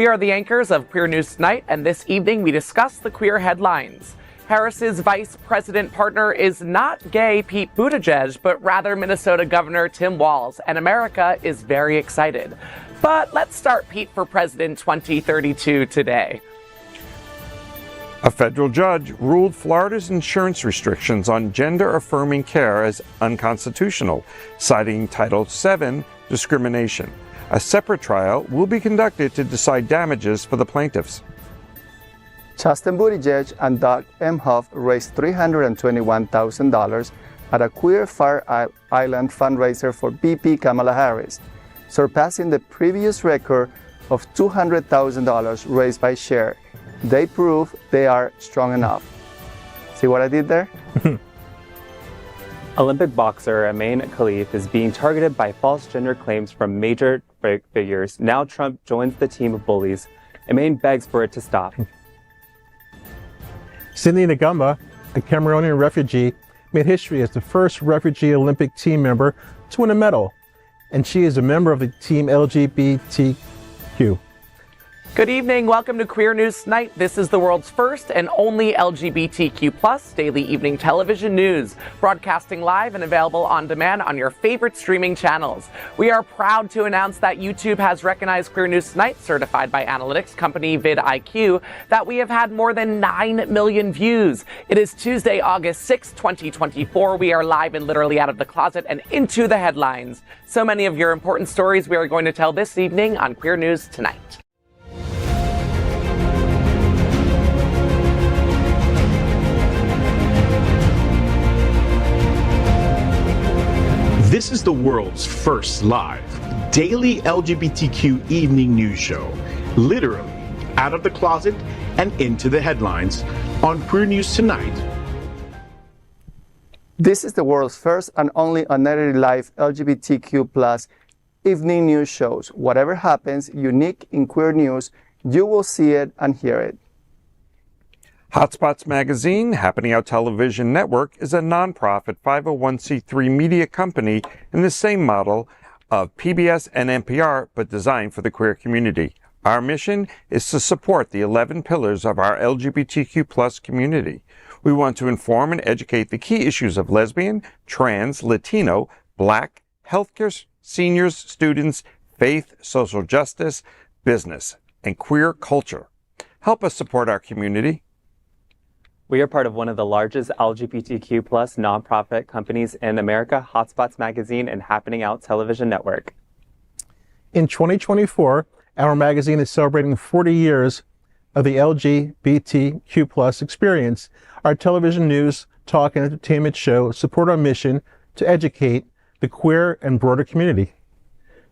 We are the anchors of Queer News Tonight, and this evening we discuss the queer headlines. Harris's vice president partner is not gay Pete Buttigieg, but rather Minnesota Governor Tim Walz, and America is very excited. But let's start Pete for President 2032 today. A federal judge ruled Florida's insurance restrictions on gender-affirming care as unconstitutional, citing Title VII discrimination. A separate trial will be conducted to decide damages for the plaintiffs. Chasten Buttigieg and Doug Emhoff raised $321,000 at a Queer Fire Island fundraiser for VP Kamala Harris, surpassing the previous record of $200,000 raised by Cher. They prove they are strong enough. See what I did there? Olympic boxer Imane Khelif is being targeted by false gender claims from major figures. Now Trump joins the team of bullies. Imane begs for it to stop. Sydney Ngamba, a Cameroonian refugee, made history as the first refugee Olympic team member to win a medal, and she is a member of the team LGBTQ. Good evening. Welcome to Queer News Tonight. This is the world's first and only LGBTQ+ daily evening television news, broadcasting live and available on demand on your favorite streaming channels. We are proud to announce that YouTube has recognized Queer News Tonight, certified by analytics company vidIQ, that we have had more than 9 million views. It is Tuesday, August 6, 2024. We are live and literally out of the closet and into the headlines. So many of your important stories we are going to tell this evening on Queer News Tonight. This is the world's first live daily LGBTQ evening news show, literally out of the closet and into the headlines on Queer News Tonight. This is the world's first and only unedited live LGBTQ+ evening news shows. Whatever happens, unique in queer news, you will see it and hear it. Hotspots Magazine, Happening Out Television Network, is a nonprofit 501c3 media company in the same model of PBS and NPR, but designed for the queer community. Our mission is to support the 11 pillars of our LGBTQ+ community. We want to inform and educate the key issues of lesbian, trans, Latino, Black, healthcare, seniors, students, faith, social justice, business, and queer culture. Help us support our community. We are part of one of the largest LGBTQ+ nonprofit companies in America, Hotspots Magazine and Happening Out Television Network. In 2024, our magazine is celebrating 40 years of the LGBTQ+ experience. Our television news, talk, and entertainment show support our mission to educate the queer and broader community.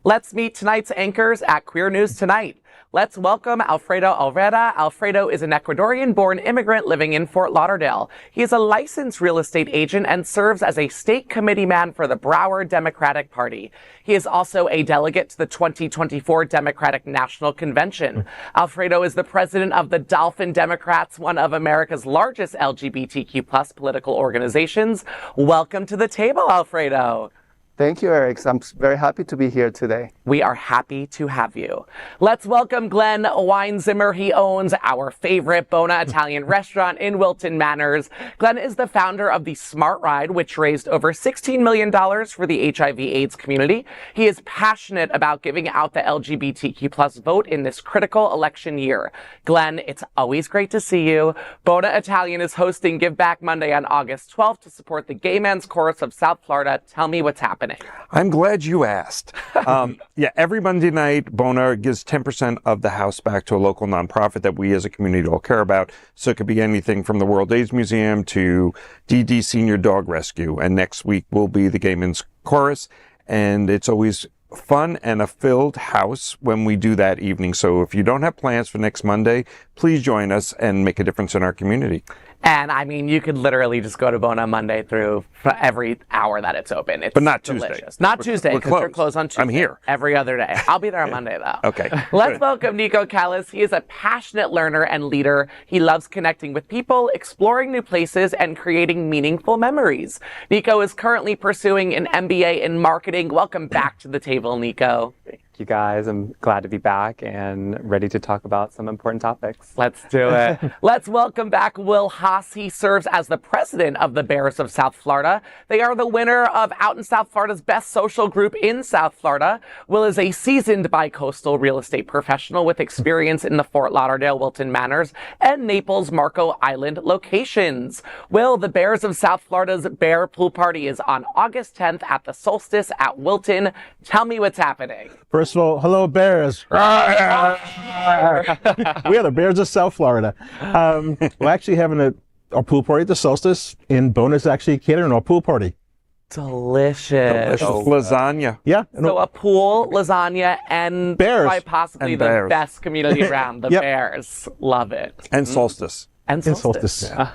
Let's meet tonight's anchors at Queer News Tonight. Let's welcome Alfredo Olvera. Alfredo is an Ecuadorian-born immigrant living in Fort Lauderdale. He is a licensed real estate agent and serves as a state committee man for the Broward Democratic Party. He is also a delegate to the 2024 Democratic National Convention. Alfredo is the president of the Dolphin Democrats, one of America's largest LGBTQ+ political organizations. Welcome to the table, Alfredo. Thank you, Eric. I'm very happy to be here today. We are happy to have you. Let's welcome Glen Weinzimer. He owns our favorite Bona Italian restaurant in Wilton Manors. Glen is the founder of the Smart Ride, which raised over $16 million for the HIV/AIDS community. He is passionate about giving out the LGBTQ+ vote in this critical election year. Glen, it's always great to see you. Bona Italian is hosting Give Back Monday on August 12th to support the Gay Men's Chorus of South Florida. Tell me what's happening. I'm glad you asked. Every Monday night, Bona gives 10% of the house back to a local nonprofit that we as a community all care about. So it could be anything from the World AIDS Museum to DD Senior Dog Rescue. And next week will be the Gay Men's Chorus. And it's always fun and a filled house when we do that evening. So if you don't have plans for next Monday, please join us and make a difference in our community. And I mean, you could literally just go to Bona Monday through for every hour that it's open. It's but not delicious. Tuesday. Not Tuesday, because they're closed on Tuesday. I'm here. Every other day. I'll be there on Monday, though. Okay. Let's welcome Nico Cales. He is a passionate learner and leader. He loves connecting with people, exploring new places, and creating meaningful memories. Nico is currently pursuing an MBA in marketing. Welcome back to the table, Nico. you guys. I'm glad to be back and ready to talk about some important topics. Let's do it. Let's welcome back Will Haas. He serves as the president of the Bears of South Florida. They are the winner of Out in South Florida's Best Social Group in South Florida. Will is a seasoned bi-coastal real estate professional with experience in the Fort Lauderdale, Wilton Manors, and Naples, Marco Island locations. Will, the Bears of South Florida's Bear Pool Party is on August 10th at the Solstice at Wilton. Tell me what's happening. First of all, hello, Bears. We are the Bears of South Florida. We're actually having a pool party at the Solstice, and Bona's actually catering our pool party. Delicious. Lasagna. Yeah. So a pool, lasagna, and Bears. quite possibly And the bears. best community around, the Yep. Bears. Love it. And Solstice. And In Solstice. Solstice.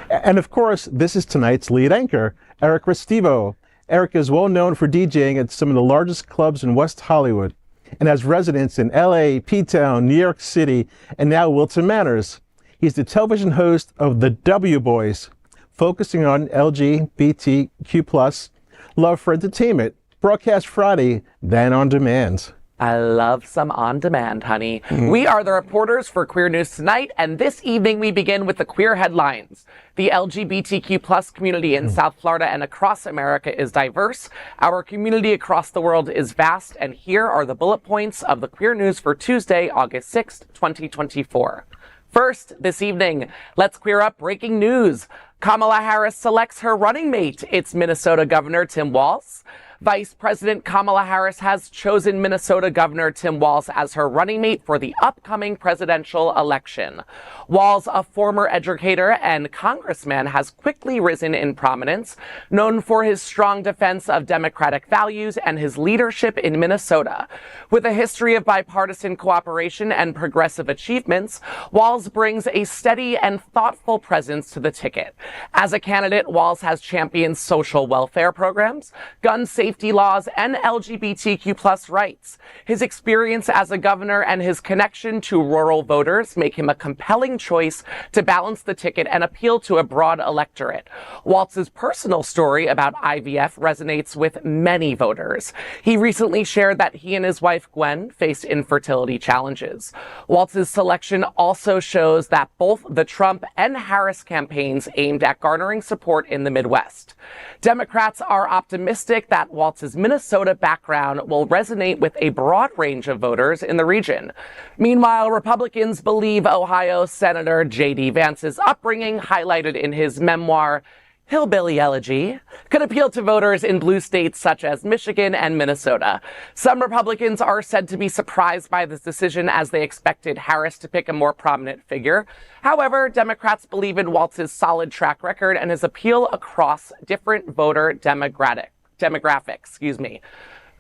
And of course, this is tonight's lead anchor, Eric Restivo. Eric is well known for DJing at some of the largest clubs in West Hollywood and has residence in LA, P-Town, New York City, and now Wilton Manors. He's the television host of The W Boys, focusing on LGBTQ+, love for entertainment, broadcast Friday, then on demand. I love some on demand, honey. We are the reporters for Queer News Tonight, and this evening we begin with the queer headlines. The LGBTQ+ community in South Florida and across America is diverse. Our community across the world is vast, and here are the bullet points of the queer news for Tuesday, August 6th, 2024. First, this evening, let's queer up breaking news. Kamala Harris selects her running mate. It's Minnesota Governor Tim Walz. Vice President Kamala Harris has chosen Minnesota Governor Tim Walz as her running mate for the upcoming presidential election. Walz, a former educator and congressman, has quickly risen in prominence, known for his strong defense of democratic values and his leadership in Minnesota. With a history of bipartisan cooperation and progressive achievements, Walz brings a steady and thoughtful presence to the ticket. As a candidate, Walz has championed social welfare programs, gun safety laws, and LGBTQ+ rights. His experience as a governor and his connection to rural voters make him a compelling choice to balance the ticket and appeal to a broad electorate. Walz's personal story about IVF resonates with many voters. He recently shared that he and his wife Gwen faced infertility challenges. Walz's selection also shows that both the Trump and Harris campaigns aimed at garnering support in the Midwest. Democrats are optimistic that Walz's Minnesota background will resonate with a broad range of voters in the region. Meanwhile, Republicans believe Ohio Senator J.D. Vance's upbringing, highlighted in his memoir, Hillbilly Elegy, could appeal to voters in blue states such as Michigan and Minnesota. Some Republicans are said to be surprised by this decision as they expected Harris to pick a more prominent figure. However, Democrats believe in Walz's solid track record and his appeal across different voter demographics.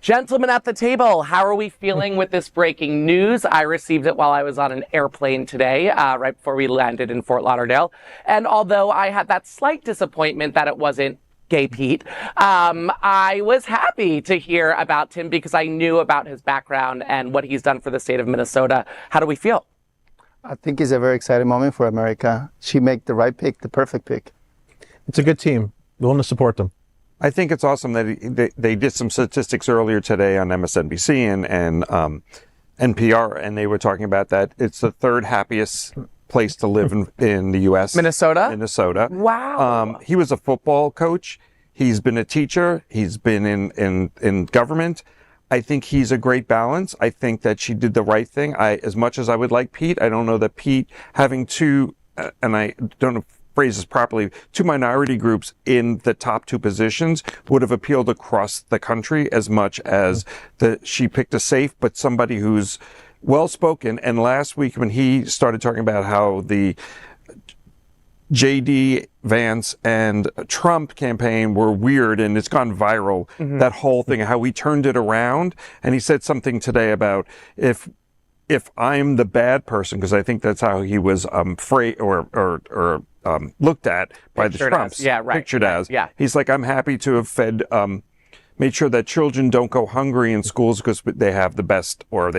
Gentlemen at the table, how are we feeling with this breaking news? I received it while I was on an airplane today, right before we landed in Fort Lauderdale. And although I had that slight disappointment that it wasn't Gay Pete, I was happy to hear about Tim because I knew about his background and what he's done for the state of Minnesota. How do we feel? I think it's a very exciting moment for America. She made the right pick, the perfect pick. It's a good team. We want to support them. I think it's awesome that they did some statistics earlier today on MSNBC and NPR, and they were talking about that it's the third happiest place to live in the U.S. Minnesota. Wow. He was a football coach. He's been a teacher. He's been in government. I think he's a great balance. I think that she did the right thing. As much as I would like Pete, I don't know that Pete having two, and I don't know phrases properly, two minority groups in the top two positions would have appealed across the country as much as she picked a safe, but somebody who's well-spoken. And last week when he started talking about how the J.D. Vance and Trump campaign were weird and it's gone viral, that whole thing, how he turned it around. And he said something today about if I'm the bad person, because I think that's how he was looked at by the Trumps. Yeah, right. Pictured as. Yeah. He's like, I'm happy to have fed, made sure that children don't go hungry in schools because they have the best, or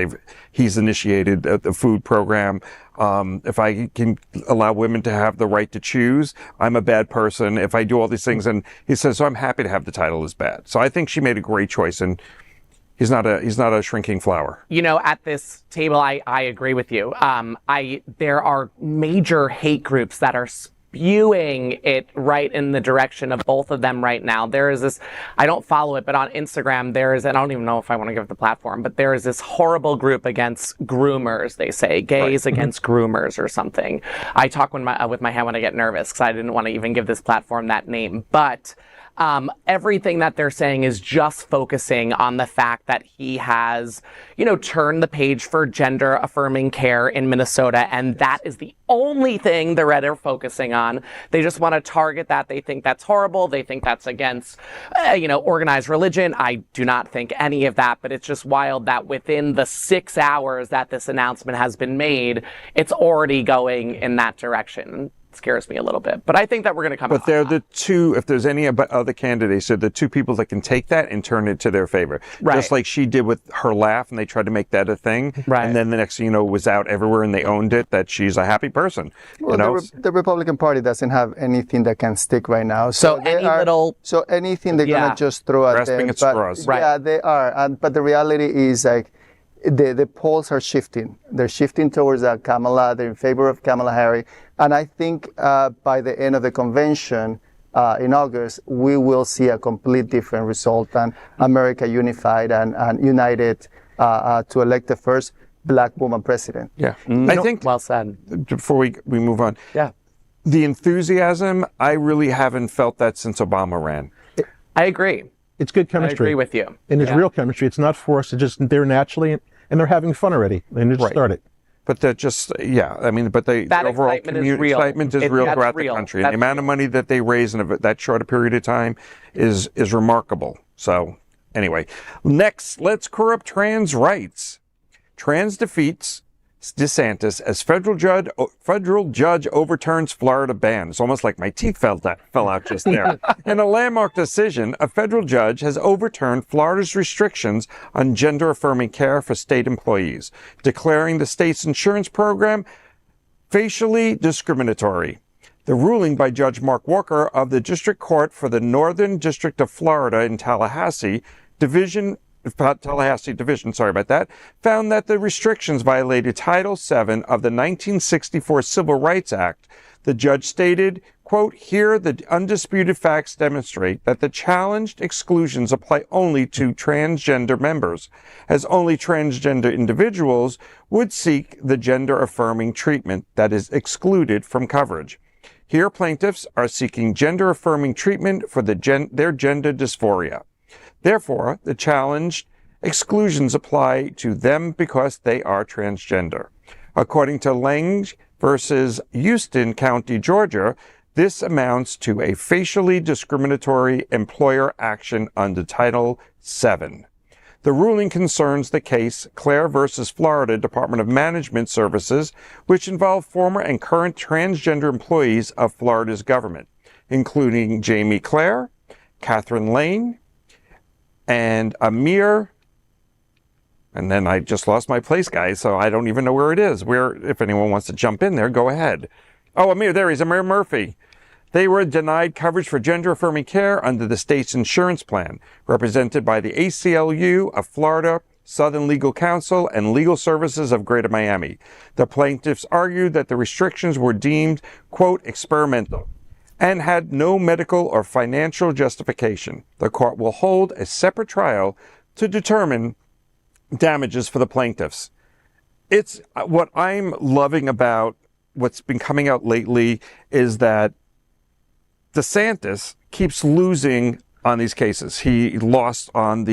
he's initiated the food program. If I can allow women to have the right to choose, I'm a bad person. If I do all these things, and he says, so I'm happy to have the title as bad. So I think she made a great choice, and He's not a shrinking flower. You know, at this table, I agree with you. There are major hate groups that are spewing it right in the direction of both of them right now. There is this, I don't follow it, but on Instagram, there is, and I don't even know if I want to give it the platform, but there is this horrible group against groomers, they say, gays against groomers or something. I talk with my hand when I get nervous because I didn't want to even give this platform that name. But everything that they're saying is just focusing on the fact that he has, you know, turned the page for gender affirming care in Minnesota. And that is the only thing the Red are focusing on. They just want to target that. They think that's horrible. They think that's against, organized religion. I do not think any of that, but it's just wild that within the 6 hours that this announcement has been made, it's already going in that direction. Scares me a little bit, but I think that we're going to come. But they're the two. If there's any other candidates, they're the two people that can take that and turn it to their favor. Right. Just like she did with her laugh, and they tried to make that a thing. Right. And then the next thing you know, was out everywhere, and they owned it. That she's a happy person. Well, the Republican Party doesn't have anything that can stick right now. So anything they're gonna just throw at grasping them. at straws. Right. Yeah, they are. But the reality is like. The polls are shifting. They're shifting towards Kamala. They're in favor of Kamala Harris. And I think by the end of the convention in August, we will see a complete different result and America unified and united to elect the first Black woman president. Yeah. I think, well said. Before we move on, the enthusiasm, I really haven't felt that since Obama ran. I agree. It's good chemistry. I agree with you. And it's real chemistry. It's not forced. It's just they're naturally, and they're having fun already. They just started. But they're just, but the overall excitement is real throughout the country. And the amount of money that they raise in that short a period of time is remarkable. So anyway, next, let's corrupt trans rights. Trans defeats DeSantis as federal judge overturns Florida ban. It's almost like my teeth fell out just there. In a landmark decision, a federal judge has overturned Florida's restrictions on gender-affirming care for state employees, declaring the state's insurance program facially discriminatory. The ruling by Judge Mark Walker of the District Court for the Northern District of Florida in Tallahassee Division, found that the restrictions violated Title VII of the 1964 Civil Rights Act. The judge stated, quote, "Here the undisputed facts demonstrate that the challenged exclusions apply only to transgender members, as only transgender individuals would seek the gender-affirming treatment that is excluded from coverage. Here plaintiffs are seeking gender-affirming treatment for their gender dysphoria. Therefore, the challenged exclusions apply to them because they are transgender." According to Lange versus Houston County, Georgia, this amounts to a facially discriminatory employer action under Title VII. The ruling concerns the case Clare versus Florida Department of Management Services, which involved former and current transgender employees of Florida's government, including Jamie Clare, Catherine Lane, and Amir, and then I just lost my place, guys, so I don't even know where it is. If anyone wants to jump in there, go ahead. Oh, Amir, there he is, Amir Murphy. They were denied coverage for gender-affirming care under the state's insurance plan, represented by the ACLU of Florida, Southern Legal Counsel, and Legal Services of Greater Miami. The plaintiffs argued that the restrictions were deemed, quote, experimental, and had no medical or financial justification. The court will hold a separate trial to determine damages for the plaintiffs. It's what I'm loving about what's been coming out lately is that DeSantis keeps losing on these cases. He lost on on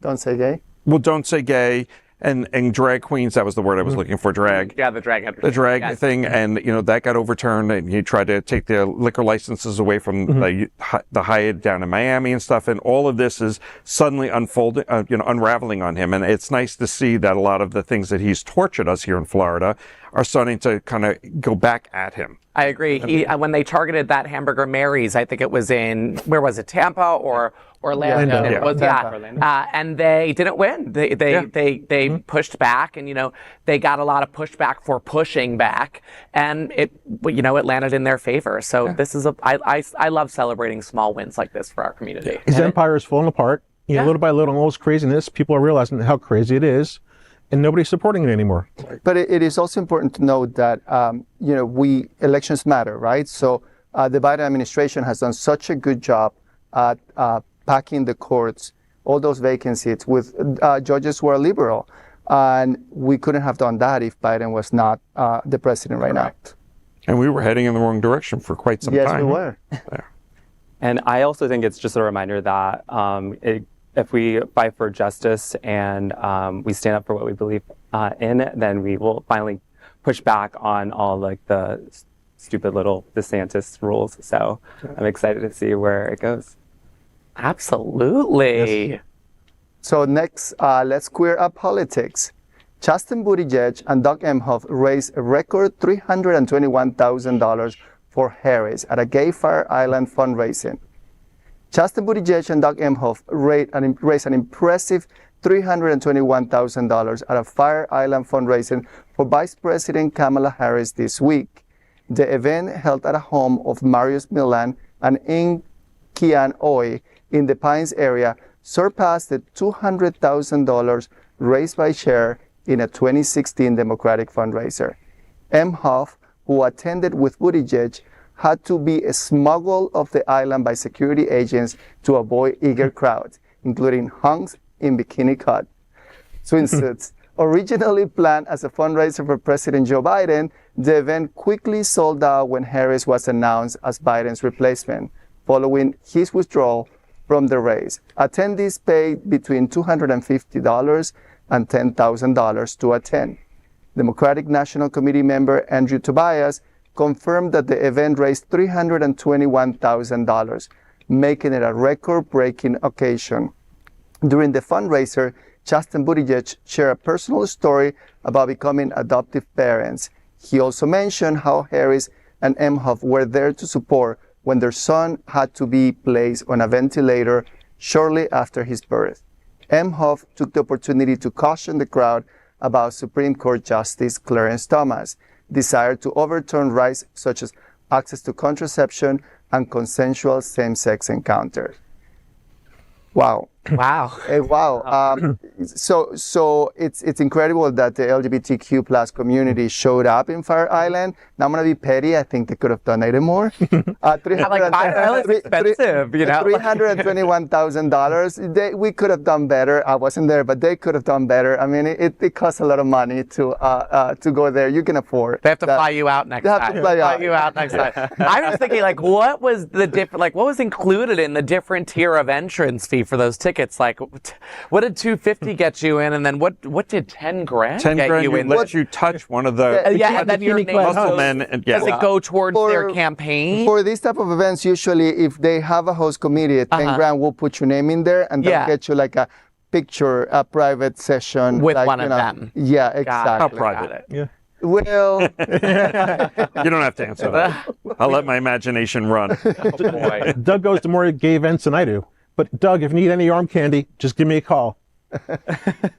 Don't Say Gay. Well, Don't Say Gay. And drag queens, that was the word I was looking for, drag. Yeah, the drag. The drag thing, and that got overturned, and he tried to take the liquor licenses away from the Hyatt down in Miami and stuff, and all of this is suddenly unfolding, unraveling on him, and it's nice to see that a lot of the things that he's tortured us here in Florida are starting to kind of go back at him. I agree. When they targeted that Hamburger Mary's, I think it was in, where was it, Tampa or Orlando. Yeah. It was, Orlando. and they didn't win. They pushed back, and they got a lot of pushback for pushing back, and it landed in their favor. So this is I love celebrating small wins like this for our community. His empire is falling apart. Little by little, all this craziness, people are realizing how crazy it is, and nobody's supporting it anymore. But it is also important to note that elections matter, right? So the Biden administration has done such a good job at packing the courts, all those vacancies with judges who are liberal, and we couldn't have done that if Biden was not the president right now. And we were heading in the wrong direction for quite some time. Yes, we were. And I also think it's just a reminder that if we fight for justice and we stand up for what we believe in, then we will finally push back on all like the stupid little DeSantis rules. So I'm excited to see where it goes. Absolutely. Yes. So next, let's queer up politics. Chasten Buttigieg and Doug Emhoff raised a record $321,000 for Harris at a Gay Fire Island fundraising. Chasten Buttigieg and Doug Emhoff raised an impressive $321,000 at a Fire Island fundraising for Vice President Kamala Harris this week. The event, held at a home of Marius Milan and In Kian Oi in the Pines area, surpassed the $200,000 raised by Cher in a 2016 Democratic fundraiser. Emhoff, who attended with Buttigieg, had to be smuggled off the island by security agents to avoid eager crowds, including hunks in bikini cut swimsuits. Originally planned as a fundraiser for President Joe Biden, the event quickly sold out when Harris was announced as Biden's replacement, following his withdrawal from the race. Attendees paid between $250 and $10,000 to attend. Democratic National Committee member Andrew Tobias confirmed that the event raised $321,000, making it a record-breaking occasion. During the fundraiser, Chasten Buttigieg shared a personal story about becoming adoptive parents. He also mentioned how Harris and Emhoff were there to support when their son had to be placed on a ventilator shortly after his birth. Emhoff took the opportunity to caution the crowd about Supreme Court Justice Clarence Thomas' desire to overturn rights such as access to contraception and consensual same-sex encounters. Wow. Wow. Wow. So it's incredible that the LGBTQ plus community showed up in Fire Island. Now I'm going to be petty. I think they could have donated more. Expensive, $321,000. We could have done better. I wasn't there, but they could have done better. I mean, it costs a lot of money to go there. You can afford. They have to fly you out next time. They have to fly you out next time. I was thinking, what was the what was included in the different tier of entrance fee for those tickets? Like, what did $250 get you in, and then what did $10,000 get you in? Let you touch one of the and then your muscle men. Does it go towards their campaign? For these type of events, usually if they have a host committee, $10,000 will put your name in there, and they'll get you like a picture, a private session with like, one of them. Yeah, exactly. How private? Yeah. Well, you don't have to answer that. I'll let my imagination run. Oh, boy. Doug goes to more gay events than I do. But Doug, if you need any arm candy, just give me a call.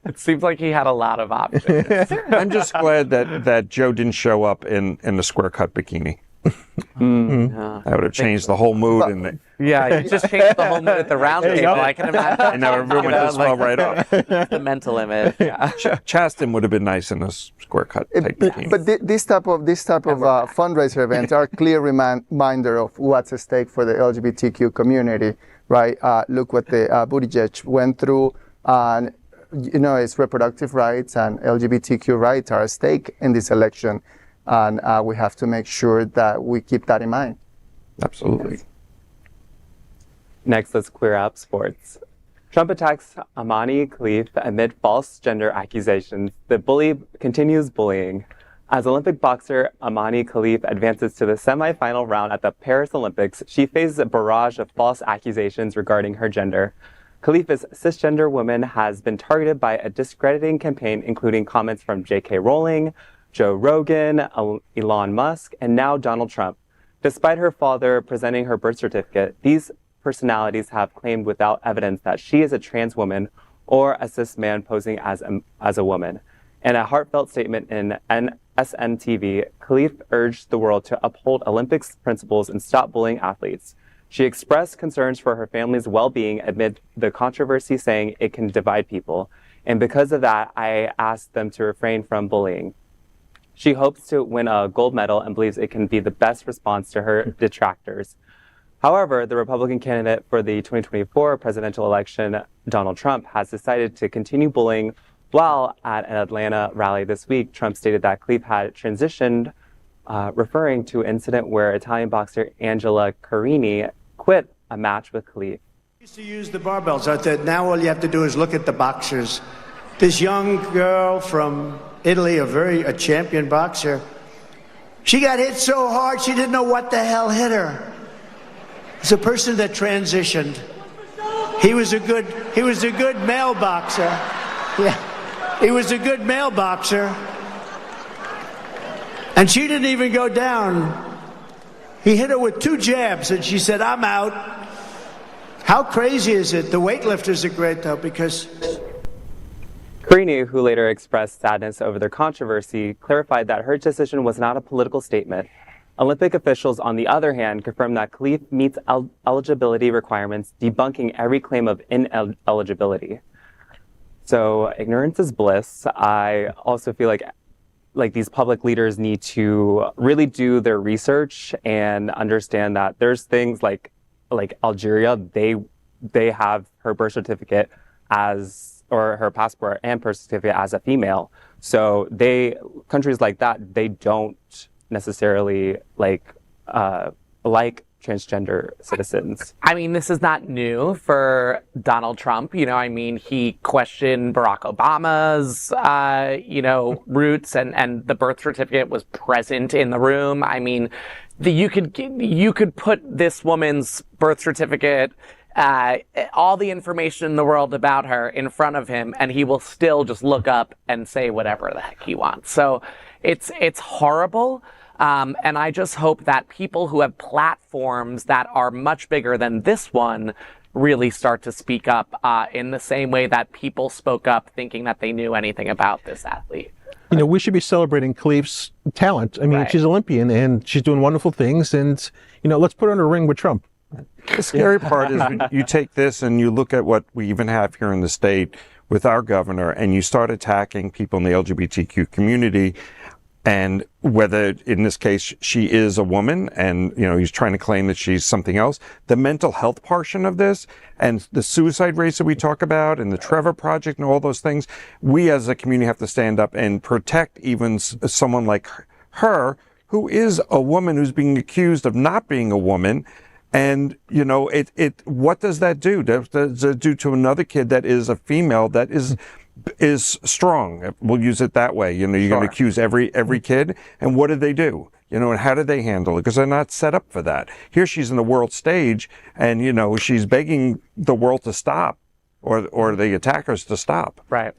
It seems like he had a lot of options. I'm just glad that Joe didn't show up in the square cut bikini. That would have changed the whole mood in the. Yeah, you just changed the whole mood at the round table. I can imagine. And now everyone just fell right off. The mental image. Yeah. Chasten would have been nice in a square cut type bikini. but this type of fundraiser events are a clear reminder of what's at stake for the LGBTQ community. Right, look what the Buttigieg went through, and it's reproductive rights and LGBTQ rights are at stake in this election, and we have to make sure that we keep that in mind. Absolutely. Next, let's queer up sports. Trump attacks Imane Khelif amid false gender accusations. The bully continues bullying. As Olympic boxer Imane Khelif advances to the semifinal round at the Paris Olympics, she faces a barrage of false accusations regarding her gender. Khelif, a cisgender woman, has been targeted by a discrediting campaign, including comments from J.K. Rowling, Joe Rogan, Elon Musk, and now Donald Trump. Despite her father presenting her birth certificate, these personalities have claimed without evidence that she is a trans woman or a cis man posing as a woman. In a heartfelt statement in SNTV, Khelif urged the world to uphold Olympics principles and stop bullying athletes. She expressed concerns for her family's well-being amid the controversy, saying it can divide people. And because of that, I asked them to refrain from bullying. She hopes to win a gold medal and believes it can be the best response to her detractors. However, the Republican candidate for the 2024 presidential election, Donald Trump, has decided to continue bullying. While at an Atlanta rally this week, Trump stated that Khelif had transitioned, referring to an incident where Italian boxer Angela Carini quit a match with Khelif. I used to use the barbells. I thought, now all you have to do is look at the boxers. This young girl from Italy, a champion boxer, she got hit so hard she didn't know what the hell hit her. It's a person that transitioned. He was a good male boxer. Yeah. He was a good male boxer. And she didn't even go down. He hit her with 2 jabs and she said, I'm out. How crazy is it? The weightlifters are great though, because... Carini, who later expressed sadness over the controversy, clarified that her decision was not a political statement. Olympic officials, on the other hand, confirmed that Khelif meets eligibility requirements, debunking every claim of ineligibility. So ignorance is bliss. I also feel like these public leaders need to really do their research and understand that there's things like Algeria, they have her birth certificate or her passport and birth certificate as a female. So countries like that, they don't necessarily like transgender citizens. I mean, this is not new for Donald Trump. He questioned Barack Obama's, roots, and the birth certificate was present in the room. I mean, you could put this woman's birth certificate, all the information in the world about her in front of him, and he will still just look up and say whatever the heck he wants. So it's horrible. And I just hope that people who have platforms that are much bigger than this one really start to speak up in the same way that people spoke up thinking that they knew anything about this athlete. We should be celebrating Khelif's talent. I mean, Right. She's Olympian and she's doing wonderful things. And, let's put her in a ring with Trump. The scary part is you take this and you look at what we even have here in the state with our governor, and you start attacking people in the LGBTQ community. And whether, in this case, she is a woman and, he's trying to claim that she's something else. The mental health portion of this and the suicide rates that we talk about and the Trevor Project and all those things, we as a community have to stand up and protect even someone like her, who is a woman who's being accused of not being a woman. And, what does that do? Does it do to another kid that is a female that is strong? We'll use it that way. You're going to accuse every kid. And what do they do? And how do they handle it? Because they're not set up for that. Here she's in the world stage and, she's begging the world to stop or the attackers to stop. Right.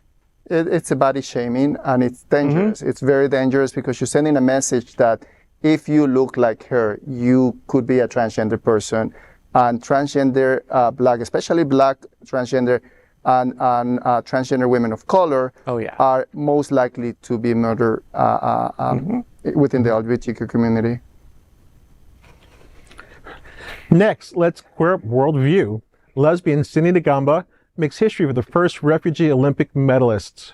It's a body shaming and it's dangerous. Mm-hmm. It's very dangerous because you're sending a message that if you look like her, you could be a transgender person. And transgender, black, especially black transgender, and transgender women of color are most likely to be murdered within the LGBTQ community. Next, let's queer up worldview. Lesbian Cindy Ngamba makes history for the first refugee Olympic medalists.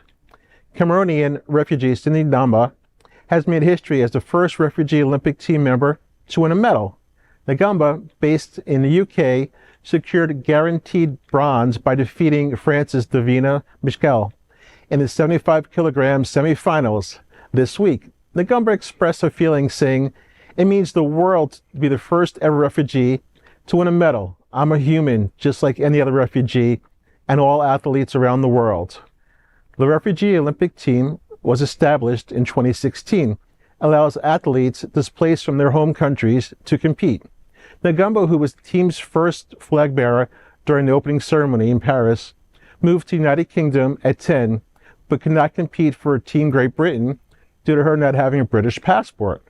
Cameroonian refugee Cindy Ngamba has made history as the first refugee Olympic team member to win a medal. Ngamba, based in the UK, secured guaranteed bronze by defeating France's Davina Michel in the 75 kilogram semifinals this week. Ngamba expressed her feelings, saying, "It means the world to be the first ever refugee to win a medal. I'm a human, just like any other refugee, and all athletes around the world." The refugee Olympic team was established in 2016, allows athletes displaced from their home countries to compete. Ngamba, who was the team's first flag bearer during the opening ceremony in Paris, moved to the United Kingdom at 10, but could not compete for Team Great Britain due to her not having a British passport.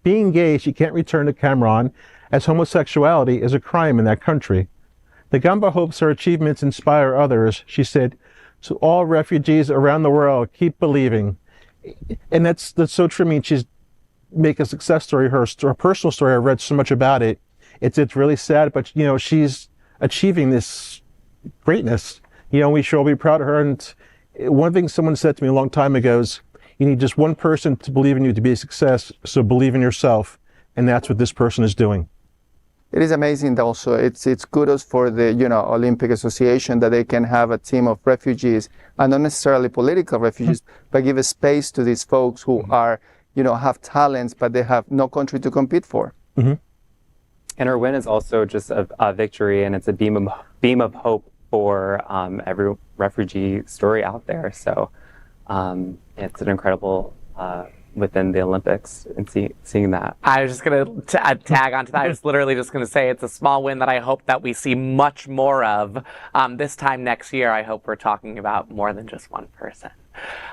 Being gay, she can't return to Cameroon as homosexuality is a crime in that country. The Ngamba hopes her achievements inspire others. She said, "To all refugees around the world, keep believing." And that's so true. I mean, she's make a success story, her personal story. I read so much about it. It's really sad, but she's achieving this greatness. We should all be proud of her. And one thing someone said to me a long time ago is, you need just one person to believe in you to be a success. So believe in yourself, and that's what this person is doing. It is amazing. Also, it's kudos for the Olympic Association that they can have a team of refugees, and not necessarily political refugees, but give a space to these folks who are have talents, but they have no country to compete for. Mm-hmm. And her win is also just a victory, and it's a beam of hope for every refugee story out there. So it's an incredible within the Olympics and seeing that. I was just going to tag onto that. I was literally just going to say it's a small win that I hope that we see much more of. This time next year, I hope we're talking about more than just one person.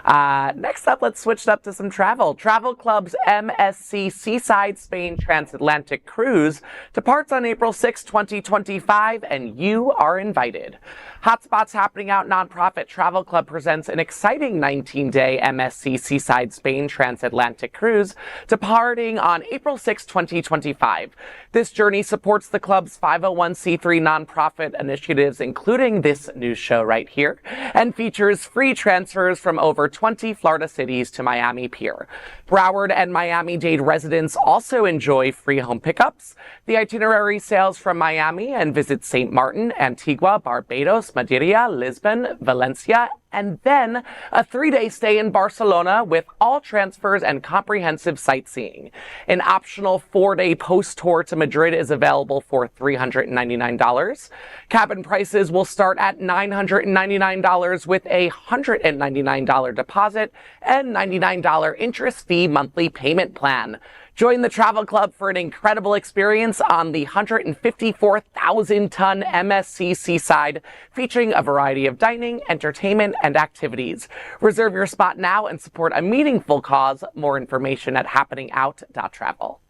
Next up, let's switch it up to some travel. Travel Club's MSC Seaside, Spain Transatlantic cruise departs on April 6, 2025, and you are invited. Hotspots Happening Out Nonprofit Travel Club presents an exciting 19-day MSC Seaside, Spain Transatlantic cruise departing on April 6, 2025. This journey supports the club's 501c3 nonprofit initiatives, including this news show right here, and features free transfers from over 20 Florida cities to Miami Pier. Broward and Miami-Dade residents also enjoy free home pickups. The itinerary sails from Miami and visits St. Martin, Antigua, Barbados, Madeira, Lisbon, Valencia, and then a 3-day stay in Barcelona with all transfers and comprehensive sightseeing. An optional 4-day post tour to Madrid is available for $399. Cabin prices will start at $999 with a $199 deposit and $99 interest fee monthly payment plan. Join the travel club for an incredible experience on the 154,000-ton MSC Seaside, featuring a variety of dining, entertainment, and activities. Reserve your spot now and support a meaningful cause. More information at happeningout.travel.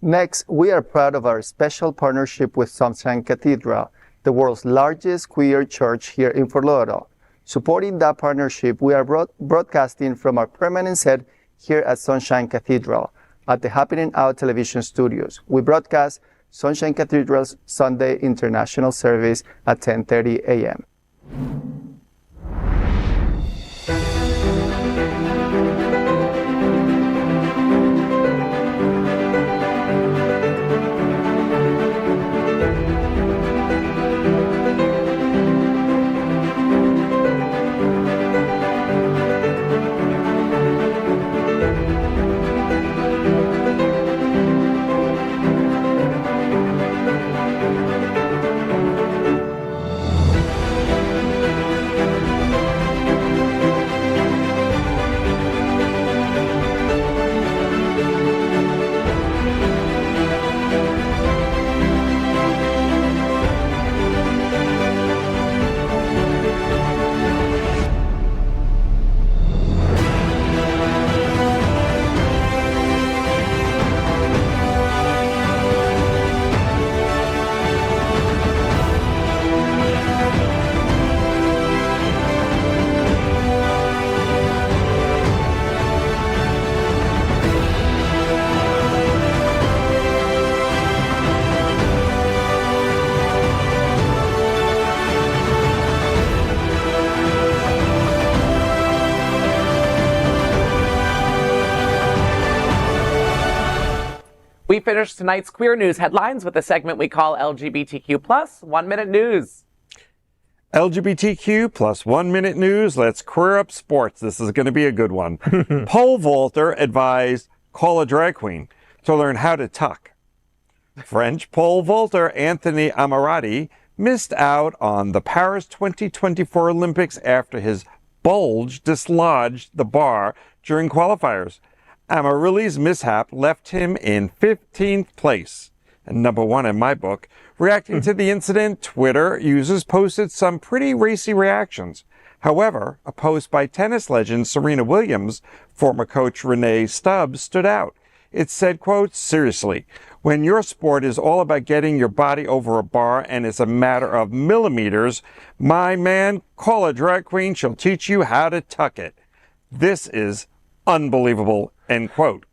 Next, we are proud of our special partnership with Sunshine Cathedral, the world's largest queer church here in Fort Lauderdale. Supporting that partnership, we are broadcasting from our permanent set here at Sunshine Cathedral at the Happening Out television studios. We broadcast Sunshine Cathedral's Sunday International Service at 10:30 a.m. We finish tonight's queer news headlines with a segment we call LGBTQ+ 1 Minute News. LGBTQ plus 1 minute news. Let's queer up sports. This is going to be a good one. Pole vaulter advised call a drag queen to learn how to tuck. French pole vaulter Anthony Amarati missed out on the Paris 2024 Olympics after his bulge dislodged the bar during qualifiers. Amarati's mishap left him in 15th place, and number 1 in my book. Reacting to the incident, Twitter users posted some pretty racy reactions. However, a post by tennis legend Serena Williams' former coach Renee Stubbs stood out. It said, quote, seriously, when your sport is all about getting your body over a bar and it's a matter of millimeters, my man, call a drag queen, she'll teach you how to tuck it. This is unbelievable, end quote.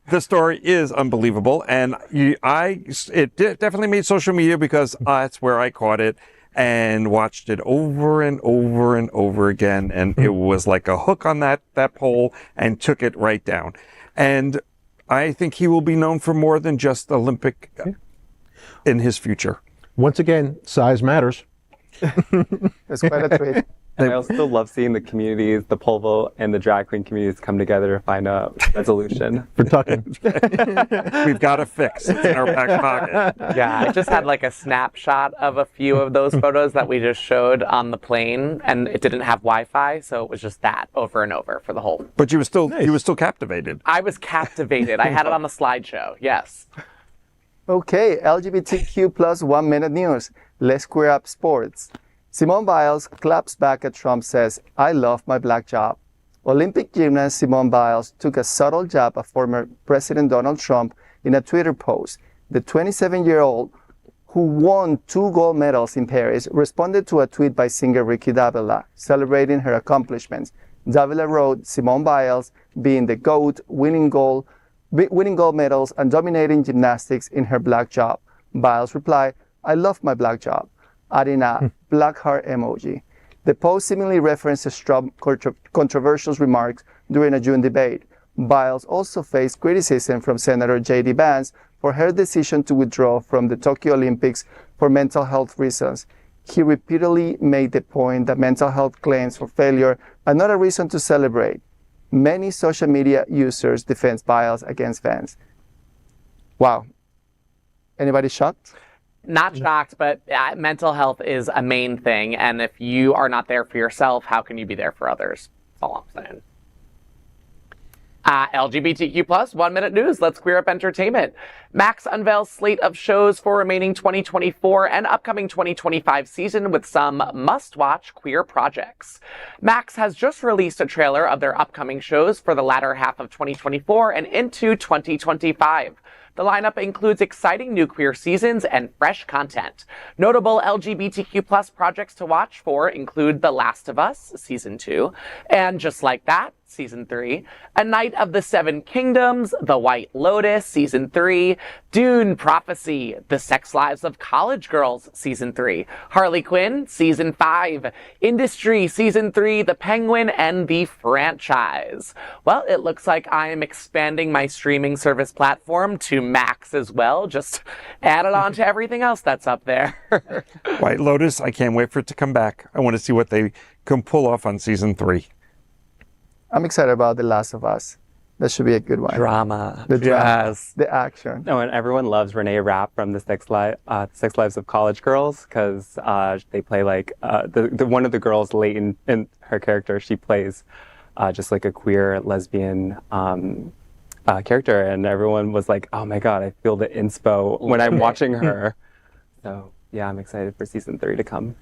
The story is unbelievable, and it definitely made social media because that's where I caught it and watched it over and over and over again, and it was like a hook on that pole and took it right down. And I think he will be known for more than just Olympic in his future. Once again, size matters. It's quite a treat. And I also love seeing the communities, the pole vault and the drag queen communities come together to find a resolution. For tucking. We've got a fix. It's in our back pocket. Yeah, I just had like a snapshot of a few of those photos that we just showed on the plane, and it didn't have Wi-Fi, so it was just that over and over for the whole. But you were still captivated. I was captivated. I had it on the slideshow. Yes. Okay, LGBTQ plus 1 minute news. Let's queer up sports. Simone Biles claps back at Trump, says, I love my black job. Olympic gymnast Simone Biles took a subtle jab at former President Donald Trump in a Twitter post. The 27-year-old, who won 2 gold medals in Paris, responded to a tweet by singer Ricky Davila, celebrating her accomplishments. Davila wrote, Simone Biles being the GOAT, winning gold medals and dominating gymnastics in her black job. Biles replied, I love my black job, adding a black heart emoji. The post seemingly references Trump's controversial remarks during a June debate. Biles also faced criticism from Senator J.D. Vance for her decision to withdraw from the Tokyo Olympics for mental health reasons. He repeatedly made the point that mental health claims for failure are not a reason to celebrate. Many social media users defend Biles against Vance. Wow. Anybody shocked? Not shocked, but mental health is a main thing. And if you are not there for yourself, how can you be there for others? That's all I'm saying. LGBTQ plus 1 minute news. Let's queer up entertainment. Max unveils slate of shows for remaining 2024 and upcoming 2025 season with some must-watch queer projects. Max has just released a trailer of their upcoming shows for the latter half of 2024 and into 2025. The lineup includes exciting new queer seasons and fresh content. Notable LGBTQ plus projects to watch for include The Last of Us, Season 2, and Just Like That, Season 3, A Night of the Seven Kingdoms, The White Lotus, Season 3, Dune Prophecy, The Sex Lives of College Girls, Season 3, Harley Quinn, Season 5, Industry, Season 3, The Penguin, and The Franchise. Well, it looks like I am expanding my streaming service platform to Max as well. Just add it on to everything else that's up there. White Lotus, I can't wait for it to come back. I want to see what they can pull off on Season 3. I'm excited about The Last of Us. That should be a good one. Drama. The drama. Yes. The action. Oh, and everyone loves Renee Rapp from the Sex Lives of College Girls because they play like the one of the girls late in her character. She plays just like a queer lesbian character, and everyone was like, "Oh my god, I feel the inspo when I'm watching her." So yeah, I'm excited for season 3 to come.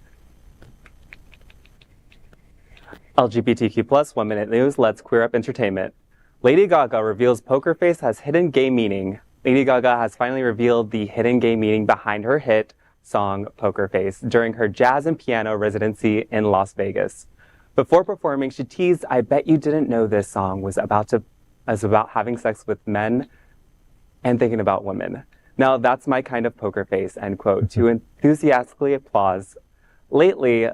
LGBTQ plus 1 minute news. Let's queer up entertainment. Lady Gaga reveals Poker Face has hidden gay meaning. Lady Gaga has finally revealed the hidden gay meaning behind her hit song Poker Face during her jazz and piano residency in Las Vegas. Before performing, she teased, "I bet you didn't know this song was about having sex with men and thinking about women. Now that's my kind of poker face," end quote, to enthusiastically applause. Lately,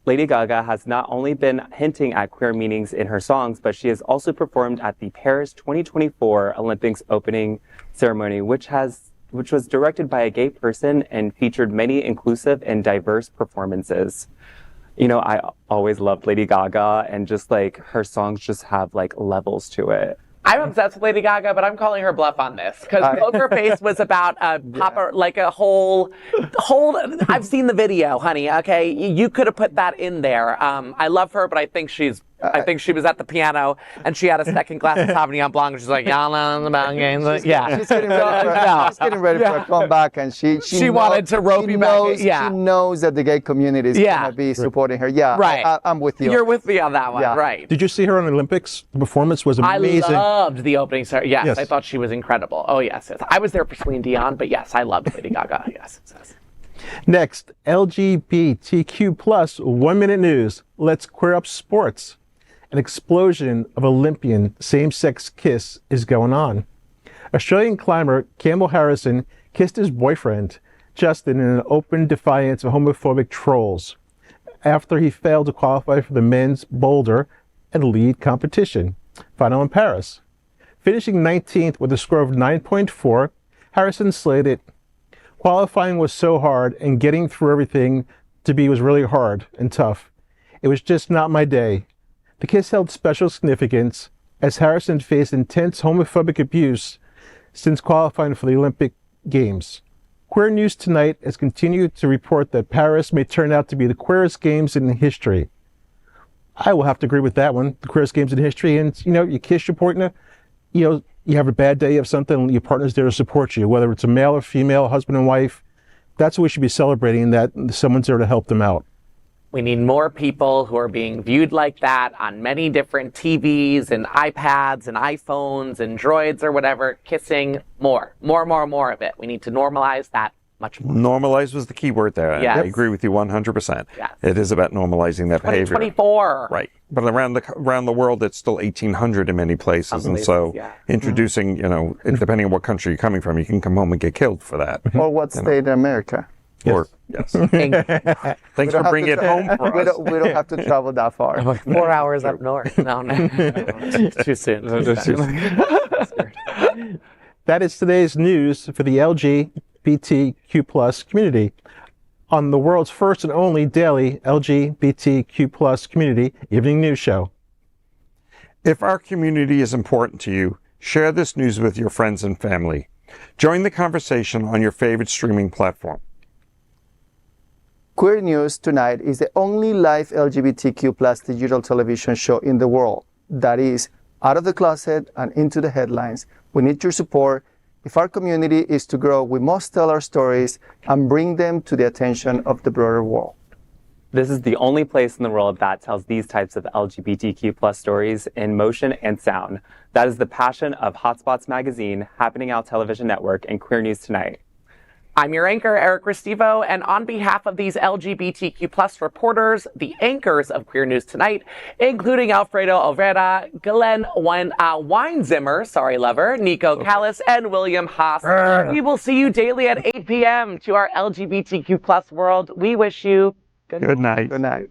Lady Gaga has not only been hinting at queer meanings in her songs, but she has also performed at the Paris 2024 Olympics opening ceremony, which was directed by a gay person and featured many inclusive and diverse performances. You know, I always loved Lady Gaga, and just like her songs just have like levels to it. I'm obsessed with Lady Gaga, but I'm calling her bluff on this because Poker Face was about a whole. I've seen the video, honey. Okay, you could have put that in there. I love her, but I think she was at the piano and she had a second glass of Sauvignon Blanc. And she's like, yeah. She's getting ready for a comeback, and she wanted to rope you back. Yeah, she knows that the gay community is going to be supporting her. Yeah, right. I'm with you. You're with me on that one, Yeah. right? Did you see her on the Olympics? The performance was amazing. I loved the opening. Yes, I thought she was incredible. Oh yes. I was there for Celine Dion, but yes, I loved Lady Gaga. Yes. Next, LGBTQ plus 1 minute news. Let's queer up sports. An explosion of Olympian same-sex kiss is going on. Australian climber Campbell Harrison kissed his boyfriend, Chasten, in an open defiance of homophobic trolls after he failed to qualify for the men's boulder and lead competition final in Paris. Finishing 19th with a score of 9.4, Harrison slated, "Qualifying was so hard and getting through everything was really hard and tough. It was just not my day." The kiss held special significance as Harrison faced intense homophobic abuse since qualifying for the Olympic Games. Queer News Tonight has continued to report that Paris may turn out to be the queerest games in history. I will have to agree with that one, the queerest games in history. And, you kiss your partner, you have a bad day of something, your partner's there to support you, whether it's a male or female, husband and wife. That's what we should be celebrating, that someone's there to help them out. We need more people who are being viewed like that on many different TVs and iPads and iPhones and droids or whatever, kissing more of it. We need to normalize that much more. Normalize was the key word there. Yes. I agree with you 100%. Yes. It is about normalizing that behavior. 2024. Right. But around the world, it's still 1800 in many places. And so introducing, depending on what country you're coming from, you can come home and get killed for that. Or what state in America. Or, yes. Thanks for bringing it home for us. We don't have to travel that far. 4 hours up north. No. Too soon. That is today's news for the LGBTQ plus community on the world's first and only daily LGBTQ plus community evening news show. If our community is important to you, share this news with your friends and family. Join the conversation on your favorite streaming platform. Queer News Tonight is the only live LGBTQ plus digital television show in the world that is out of the closet and into the headlines. We need your support. If our community is to grow, we must tell our stories and bring them to the attention of the broader world. This is the only place in the world that tells these types of LGBTQ plus stories in motion and sound. That is the passion of Hotspots Magazine, Happening Out Television Network, and Queer News Tonight. I'm your anchor, Eric Restivo, and on behalf of these LGBTQ plus reporters, the anchors of Queer News Tonight, including Alfredo Olvera, Glen Weinzimer, sorry lover, Nico Cales, and William Haas. We will see you daily at 8 p.m. to our LGBTQ plus world. We wish you good night. Good night.